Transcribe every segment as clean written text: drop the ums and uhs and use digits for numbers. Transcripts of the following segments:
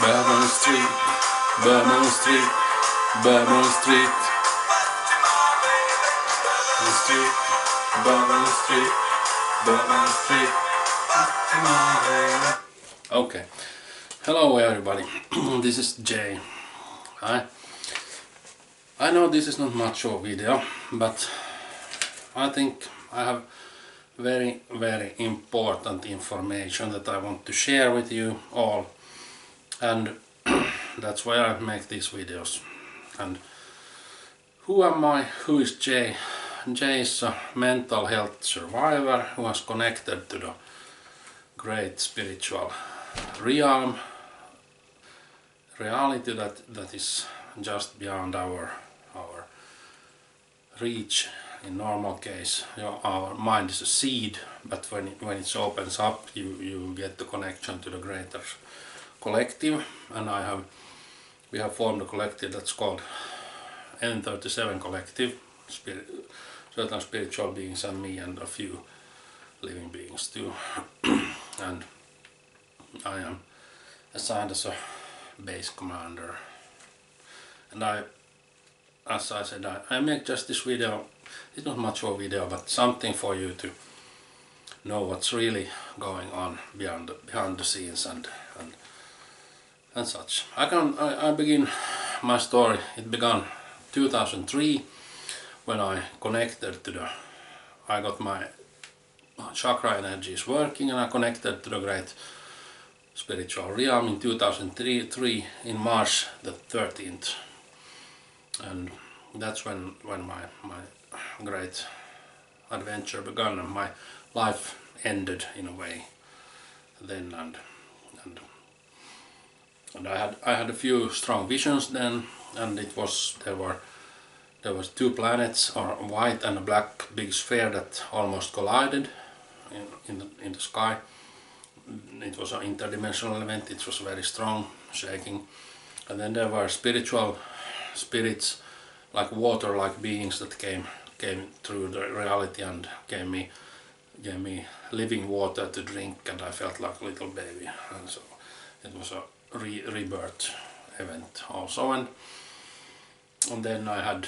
Bourbon Street, Bourbon Street, Bourbon Street, Street, Bourbon Street, Bourbon Street. Okay, hello everybody. This is Jay. I know this is not much of a video, but I think I have very important information that I want to share with you all, and that's why I make these videos. And who am I? Who is Jay? Jay is a mental health survivor who has connected to the great spiritual reality that is just beyond our reach. In normal case, our mind is a seed, but when it opens up, you get the connection to the greater collective. And we have formed a collective that's called N37 Collective, certain spiritual beings and me and a few living beings too. And I am assigned as a base commander. And as I said, I make just this video. It's not much of a video, but something for you to know what's really going on behind the scenes and such. I begin my story. It began 2003 when I connected to I got my chakra energies working and I connected to the great spiritual realm in 2003 in March the 13th. And that's when my great adventure began and my life ended in a way then. And I had a few strong visions then, and there was two planets, or a white and a black big sphere that almost collided in the sky. It was an interdimensional event. It was very strong, shaking. And then there were spiritual spirits, like water-like beings that came through the reality and gave me living water to drink, and I felt like a little baby. And so it was a rebirth event also. And then I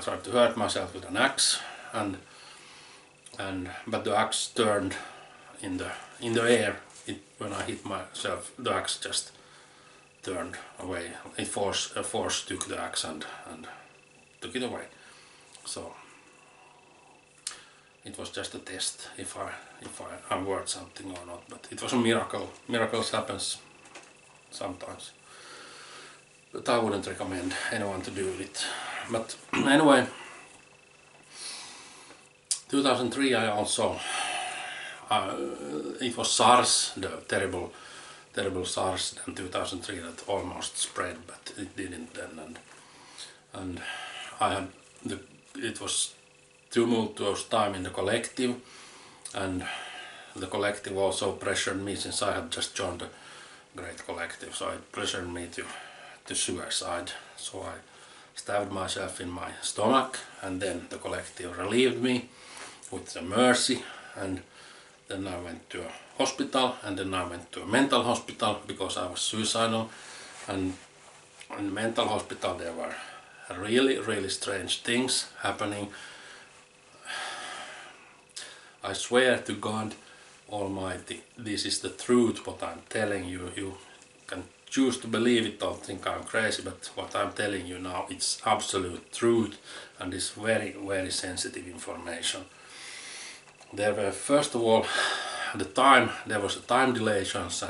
tried to hurt myself with an axe, but the axe turned in the air. When I hit myself, the axe just turned away. A force took the axe and took it away. So it was just a test if I'm worth something or not. But it was a miracle. Miracles happens sometimes. But I wouldn't recommend anyone to do it. But anyway, 2003 I also it was SARS, the terrible SARS in 2003 that almost spread, but it didn't then. And it was tumultuous time in the collective, and the collective also pressured me, since I had just joined the great collective, so it pressured me to suicide. So I stabbed myself in my stomach, and then the collective relieved me with the mercy, and then I went to a hospital, and then I went to a mental hospital because I was suicidal. And in the mental hospital there were really strange things happening. I swear to God Almighty, this is the truth what I'm telling you. You can choose to believe it or think I'm crazy, but what I'm telling you now, it's absolute truth, and it's very sensitive information. There were, first of all, there was a time dilations,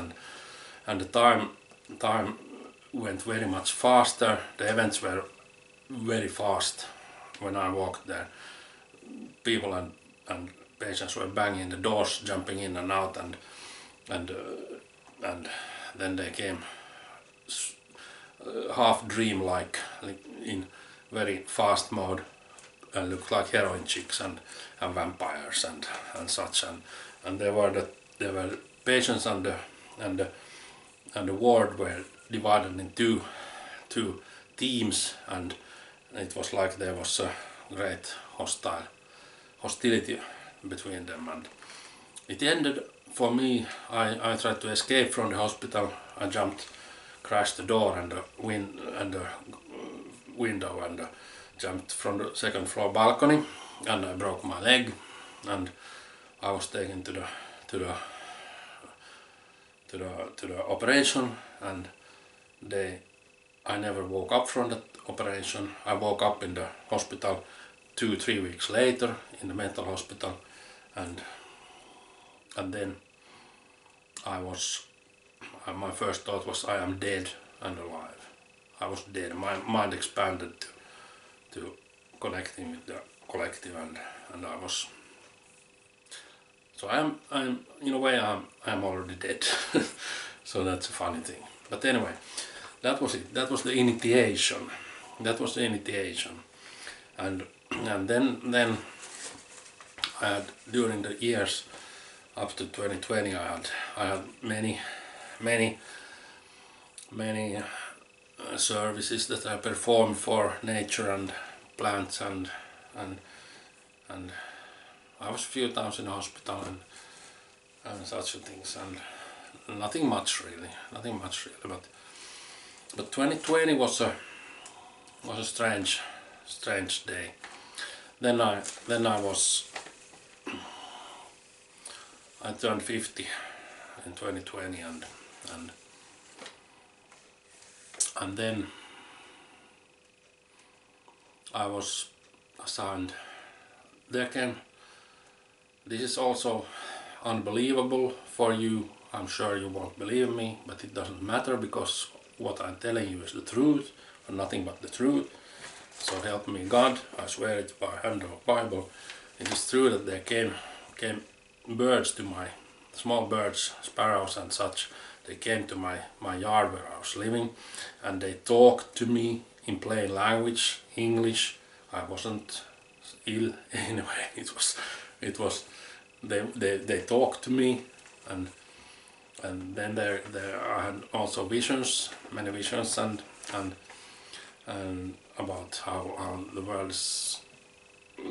and the time went very much faster. The events were very fast when I walked there. People and patients were banging the doors, jumping in and out, and then they came half dream-like, in very fast mode, and looked like heroin chicks and vampires and such. And there were patients and the ward were divided in two teams, and it was like there was a great hostility between them. And it ended for me. I tried to escape from the hospital. I jumped crashed the door and the window and jumped from the second floor balcony, and I broke my leg, and I was taken to the operation, and I never woke up from that operation. I woke up in the hospital 2-3 weeks later in the mental hospital, and then my first thought was I am dead and alive. I was dead. My mind expanded to connecting with the collective, and I was. So I'm in a way I'm already dead. So that's a funny thing. But anyway, that was it. That was the initiation. And then I had, during the years up to 2020, I had many services that I performed for nature and plants, and I was a few times in the hospital and such things, and nothing much really. But 2020 was a strange day. Then I turned 50 in 2020, and then I was assigned. This is also unbelievable for you. I'm sure you won't believe me, but it doesn't matter, because what I'm telling you is the truth and nothing but the truth. So help me God, I swear it by hand of Bible. It is true that there came birds to my, small birds, sparrows and such. They came to my yard where I was living, and they talked to me in plain language, English. I wasn't ill anyway. It was they talked to me, and then I had also visions, many visions, and about how the world is,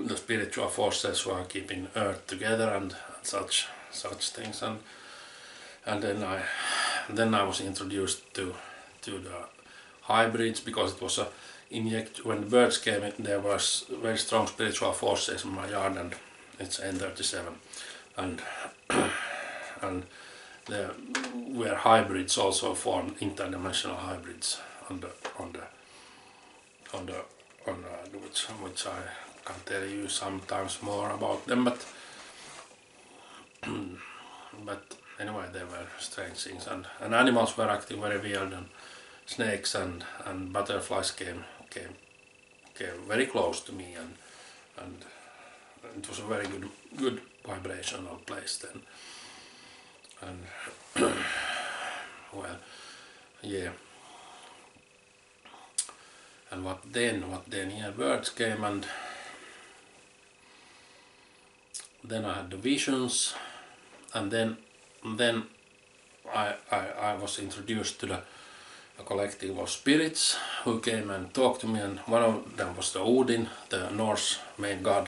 the spiritual forces were keeping Earth together and such things, and then I was introduced to the hybrids, because it was when the birds came in, there was very strong spiritual forces in my yard, and it's N37, and there were hybrids also formed, interdimensional hybrids on the which I can tell you sometimes more about them, but anyway, they were strange things, and animals were acting very weird, and snakes and butterflies came very close to me, and it was a very good vibrational place then, and well, yeah. And what then? Yeah, birds came, and then I had the visions, and then I was introduced to a collective of spirits who came and talked to me, and one of them was the Odin, the Norse main god.